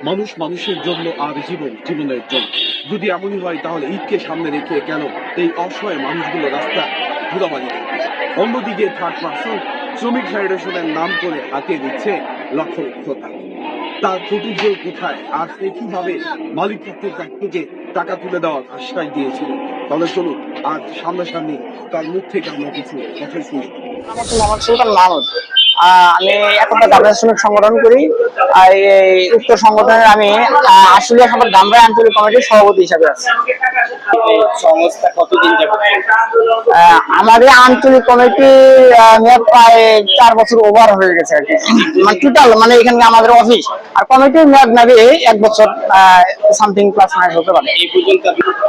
মানুষ মানুষের জন্য আর জীবন জীবনের জন্য। যদি এমনই হয় তাহলে ঈদকে সামনে রেখে কেন এই অসহায় মানুষগুলো রাস্তা ঘোরাবাড়ি? অন্যদিকে থার্ড পার্সন শ্রমিক ফেডারেশনের নাম করে হাতে দিচ্ছে লক্ষ লক্ষ টাকা। তার প্রতিজ্ঞ কোথায়? আর সে কিভাবে মালিকপক্ষের কাছ থেকে টাকা তুলে দেওয়ার আশ্বাস দিয়েছিল? তাহলে চলুন আজ সামনাসামনি তার মুখ থেকে আমরা কিছু কথা শুনি। মোহাম্মদ সুলতান মাহমুদ। আমি এখনকার গার্মেন্টস শ্রমিক সংগঠন করি। এই উক্ত সংগঠনের আমি আশুলিয়া সদর ধামরাই আঞ্চলিক কমিটির সভাপতি হিসাবে আছি। সংস্থা কতদিন যাবত? আমাদের আঞ্চলিক কমিটি মেয়াদ প্রায় 4 বছর ওভার হয়ে গেছে আর কি। মানে টোটাল মানে এখানে আমাদের অফিস আর কমিটির মেয়াদ নাকি 1 বছর সামথিং প্লাস মাইনাস হতে পারে। এই পর্যন্ত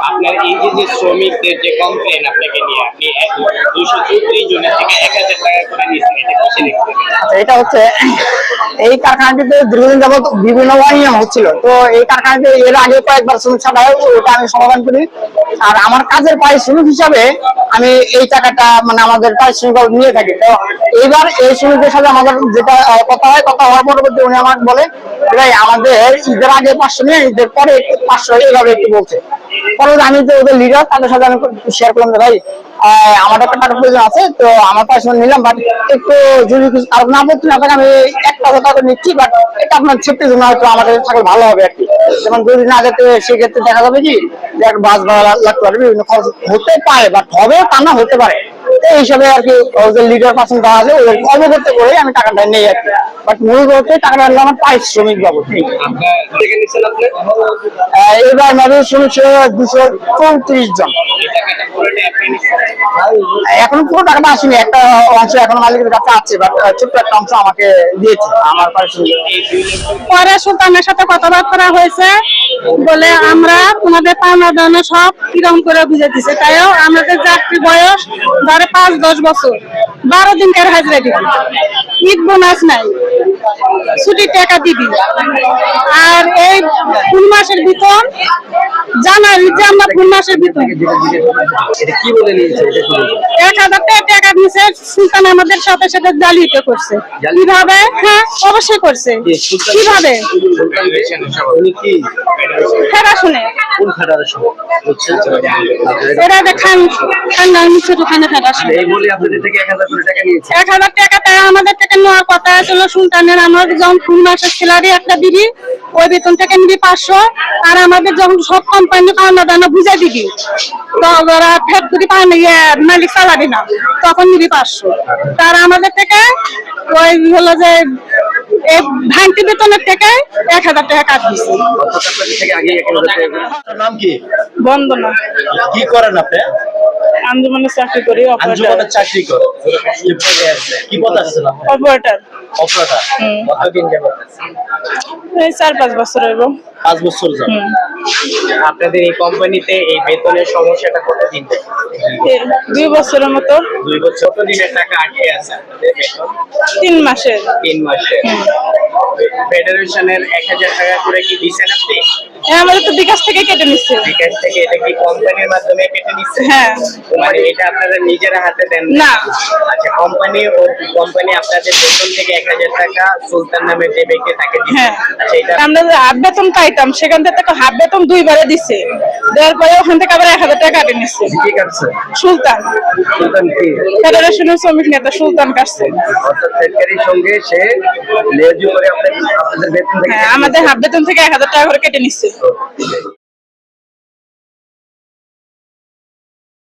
আপনার এই যে শ্রমিকদের যে কমপ্লেন আপনাকে নিয়ে আপনি 234 জনের থেকে 1000 টাকা করে নিয়েছেন, এটা কিসে লিখতে? এটা হচ্ছে এই কারখানাটিতে দীর্ঘদিন যাবত বিভিন্ন অনিয়ম হচ্ছিল। তো এই কারখানাতে এর আগে কয়েকবার শ্রমিক ছাড়া হয়, ওটা আমি সমাধান করি। আর আমার কাজের পারিশ্রমিক হিসাবে আমি এই টাকাটা মানে আমাদের পারিশ্রমিক নিয়ে থাকি। তো এইবার এই শ্রমিকদের সাথে আমাদের যেটা কথা হওয়ার পরবর্তী উনি আমাকে বলে ভাই আমাদের ঈদের আগে 500 নিয়ে ঈদের পরে 500 এইভাবে একটু বলছে। পরে আমি তো ওদের লিডার, তাদের সাথে আমি শেয়ার করলাম যে ভাই আমার একটা টাকার প্রয়োজন আছে, তো আমার পারিশ্রমিক নিলাম, বাট একটু যদি আর না পড়তে না থাকে আমি 1000 টাকা নিচ্ছি, বাট এটা আপনার ছেড়ে জন্য হয়তো আমাদের থাকলে ভালো হবে আর কি। যেমন যদি না যেতে সেক্ষেত্রে দেখা যাবে কি যে একটা বাস ভাড়া লাগতে পারে, বিভিন্ন খরচ হতে পারে, বাট হবে তা না হতে পারে। এই হিসাবে আর কি ওদের লিডার পার্সন দেওয়া আছে, ওদের অবগত করে আমি টাকাটা নেই আর কি। বাট মূল বলতে টাকাটা নিলাম আমার পারিশ্রমিক বাবদ। এবার আমাদের শ্রমিক 234 জন। এখন পুরো টাকাটা আসেনি, একটা অংশ এখন মালিকের কাছে আছে, বাট ছোট্ট একটা অংশ আমাকে দিয়েছে আমার পারিশ্রমিক। পরে সুলতানের সাথে কথাবার্তা হয়েছে, বলে আমরা তোমাদের পাওনা দানা সব কিরকম করে বুঝে দিচ্ছে। তাইও আমাদের যাত্রী বয়স ধরে 5-10 বছর, 12 দিনের হাজিরা দিবি, ঈদ বোনাস নাই, ছুটির টাকা দিবি। আর এই 3 মাসের বেতন জানাই যে আমরা 3 মাসের বেতন 1000 টাকা দিয়েছে। সুলতান আমাদের সাথে সাথে জালিয়াতি করছে। কিভাবে? হ্যাঁ অবশ্যই করছে। কিভাবে? ফেডারেশনে এরা দেখান খানে ফেডারেশন 1000 টাকা তাই আমাদের থেকে নেওয়ার কথা ছিল। সুলতানের আমার যখন 3 মাসের স্যালারি একটা দিবি, ওই বেতন থেকে নিবি 500, আর আমাদের যখন সব কোম্পানি পাওনা দানা বুঝে দিবি, তো ওরা ফ্যাক্টরি মালিক চালাবি না, তখন নিবি 500। তার আমাদের থেকে ওই হলো যে এই ভাঙতি বেতনের থেকে 1000 টাকা কাট দিচ্ছে। নাম কি? বন্দনা। কি করেন আপনি? আঞ্জুমানের চাকরি করি, আঞ্জুমানের চাকরি করেন। কি পদ আছেন আপনি? অপারেটর। অপারেটর। কতদিন যাবত? এই 4-5 বছর হইব। 5 বছর যাবত। আপনাদের এই কোম্পানিতে এই বেতনের সমস্যাটা কতদিন? 2 বছরের মতো। 2 বছর। কত দিনের টাকা আটকে আছে আপনাদের বেতন? 3 মাসের। 3 মাসে। ফেডারেশনের 1000 টাকা করে কি দিচ্ছেন আপনি? আমাদের তো বিকাশ থেকে কেটে নিচ্ছে। বিকাশ থেকে? এটা কি কোম্পানির মাধ্যমে কেটে নিচ্ছে? হ্যাঁ। মানে এটা আপনারা নিজেরা হাতে দেন না? আচ্ছা, কোম্পানি আপনাদের বেতন থেকে 1000 টাকা সুলতান নামের যে ব্যক্তি তাকে দিচ্ছে। হ্যাঁ। আচ্ছা, এটা আমরা হাফ বেতন পাইতাম, সেখান থেকে হাফ বেতন 2 বারে দিচ্ছে। দেওয়ার পরে ওখান থেকে আবার 1000 টাকা কেটে নিচ্ছে। কি কাটছে? সুলতান। সুলতান কি? ফেডারেশনের শ্রমিক নেতা সুলতান কাটছে। অর্থাৎ ফ্যাক্টরির সঙ্গে সে লেজি করে আপনাদের বেতন থেকে হ্যাঁ, আমাদের হাফ বেতন থেকে 1000 টাকা করে কেটে নিচ্ছে।